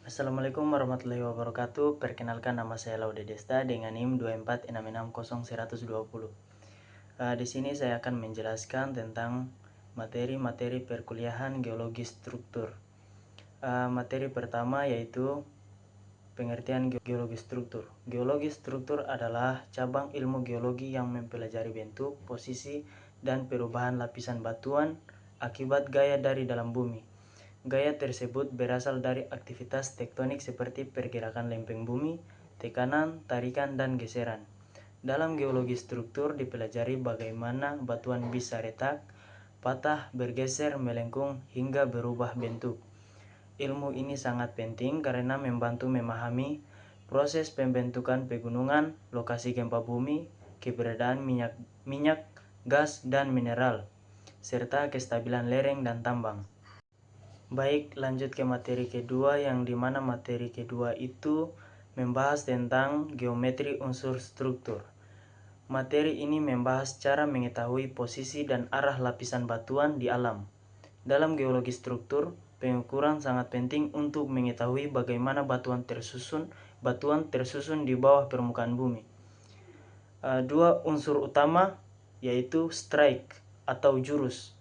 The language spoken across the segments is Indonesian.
Assalamualaikum warahmatullahi wabarakatuh. Perkenalkan, nama saya Laude Desta dengan NIM 246600120. Di sini saya akan menjelaskan tentang materi-materi perkuliahan geologi struktur. Materi pertama yaitu pengertian geologi struktur. Geologi struktur adalah cabang ilmu geologi yang mempelajari bentuk, posisi, dan perubahan lapisan batuan akibat gaya dari dalam bumi. Gaya tersebut berasal dari aktivitas tektonik seperti pergerakan lempeng bumi, tekanan, tarikan, dan geseran. Dalam geologi struktur dipelajari bagaimana batuan bisa retak, patah, bergeser, melengkung, hingga berubah bentuk. Ilmu ini sangat penting karena membantu memahami proses pembentukan pegunungan, lokasi gempa bumi, keberadaan minyak, gas, dan mineral, serta kestabilan lereng dan tambang. Baik, lanjut ke materi kedua, yang dimana materi kedua itu membahas tentang geometri unsur struktur. Materi ini membahas cara mengetahui posisi dan arah lapisan batuan di alam. Dalam geologi struktur, pengukuran sangat penting untuk mengetahui bagaimana batuan tersusun di bawah permukaan bumi. Dua unsur utama yaitu strike atau jurus.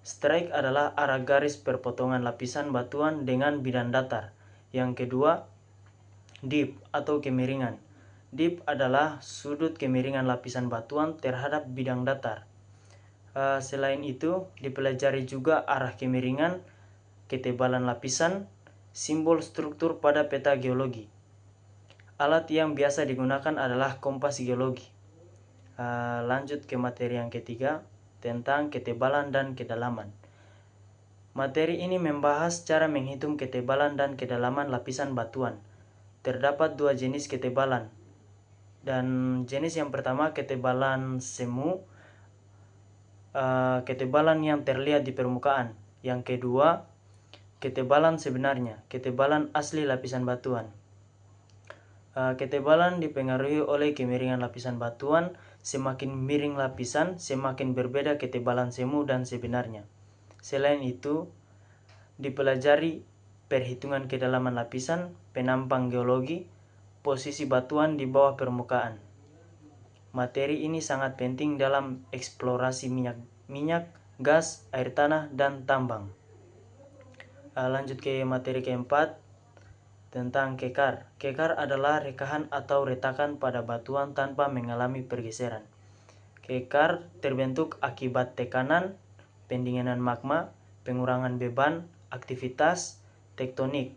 Strike adalah arah garis perpotongan lapisan batuan dengan bidang datar. Yang kedua, dip atau kemiringan. Dip adalah sudut kemiringan lapisan batuan terhadap bidang datar. Selain itu, dipelajari juga arah kemiringan, ketebalan lapisan, simbol struktur pada peta geologi. Alat yang biasa digunakan adalah kompas geologi. Lanjut ke materi yang ketiga, tentang ketebalan dan kedalaman. Materi ini membahas cara menghitung ketebalan dan kedalaman lapisan batuan. Terdapat dua jenis ketebalan. Dan jenis yang pertama ketebalan semu, ketebalan yang terlihat di permukaan. Yang kedua, ketebalan sebenarnya, ketebalan asli lapisan batuan. Ketebalan dipengaruhi oleh kemiringan lapisan batuan. Semakin miring lapisan, semakin berbeda ketebalan semu dan sebenarnya. Selain itu, dipelajari perhitungan kedalaman lapisan, penampang geologi, posisi batuan di bawah permukaan. Materi ini sangat penting dalam eksplorasi minyak, gas, air tanah, dan tambang. Lanjut ke materi keempat, tentang kekar. Kekar adalah rekahan atau retakan pada batuan tanpa mengalami pergeseran. Kekar terbentuk akibat tekanan, pendinginan magma, pengurangan beban, aktivitas tektonik.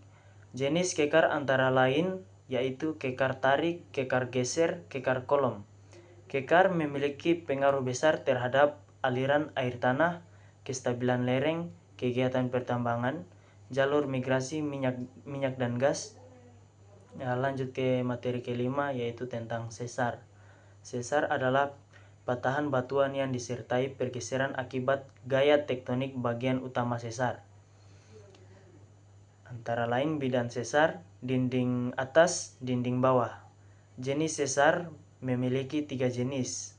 Jenis kekar antara lain yaitu kekar tarik, kekar geser, kekar kolom. Kekar memiliki pengaruh besar terhadap aliran air tanah, kestabilan lereng, kegiatan pertambangan, jalur migrasi minyak dan gas. Lanjut ke materi kelima yaitu tentang sesar. Sesar adalah patahan batuan yang disertai pergeseran akibat gaya tektonik bagian utama sesar. Antara lain bidang sesar, dinding atas, dinding bawah. Jenis sesar memiliki 3 jenis.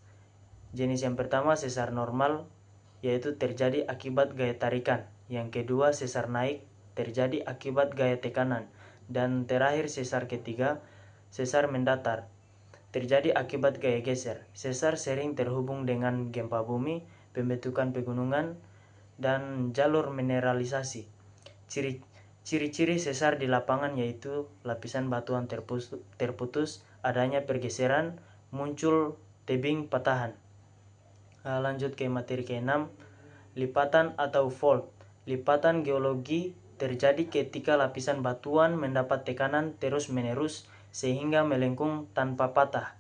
Jenis yang pertama sesar normal, yaitu terjadi akibat gaya tarikan. Yang kedua sesar naik, terjadi akibat gaya tekanan. Dan terakhir sesar ketiga, sesar mendatar, terjadi akibat gaya geser. Sesar sering terhubung dengan gempa bumi, pembentukan pegunungan, dan jalur mineralisasi. Ciri-ciri sesar di lapangan yaitu lapisan batuan terputus, adanya pergeseran, muncul tebing patahan. Lanjut ke materi ke-6, lipatan atau fault. Lipatan geologi terjadi ketika lapisan batuan mendapat tekanan terus-menerus sehingga melengkung tanpa patah.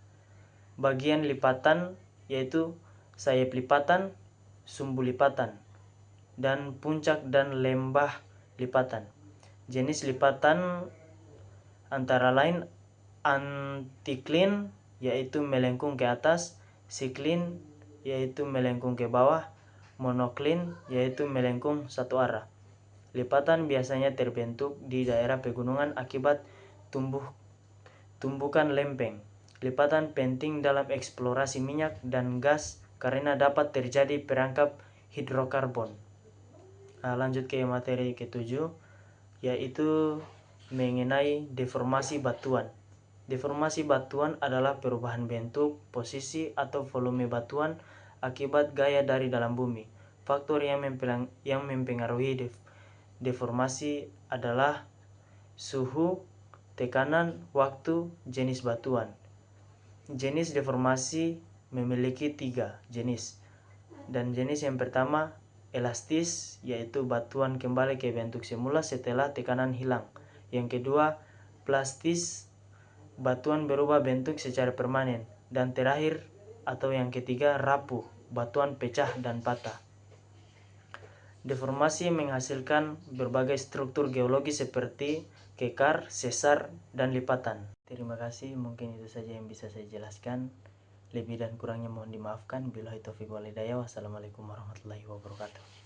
Bagian lipatan yaitu sayap lipatan, sumbu lipatan, dan puncak dan lembah lipatan. Jenis lipatan antara lain antikline yaitu melengkung ke atas, sikline yaitu melengkung ke bawah, monokline yaitu melengkung satu arah. Lipatan biasanya terbentuk di daerah pegunungan akibat tumbukan lempeng. Lipatan penting dalam eksplorasi minyak dan gas karena dapat terjadi perangkap hidrokarbon. Lanjut ke materi ke-7 yaitu mengenai deformasi batuan. Deformasi batuan adalah perubahan bentuk, posisi, atau volume batuan akibat gaya dari dalam bumi. Faktor yang mempengaruhi deformasi adalah suhu, tekanan, waktu, jenis batuan. Jenis deformasi memiliki 3 jenis. Dan jenis yang pertama elastis, yaitu batuan kembali ke bentuk semula setelah tekanan hilang. Yang kedua plastis, batuan berubah bentuk secara permanen. Dan terakhir atau yang ketiga rapuh, batuan pecah dan patah. Deformasi menghasilkan berbagai struktur geologi seperti kekar, sesar, dan lipatan. Terima kasih, mungkin itu saja yang bisa saya jelaskan. Lebih dan kurangnya mohon dimaafkan. Billahi taufiq wal hidayah. Wassalamualaikum warahmatullahi wabarakatuh.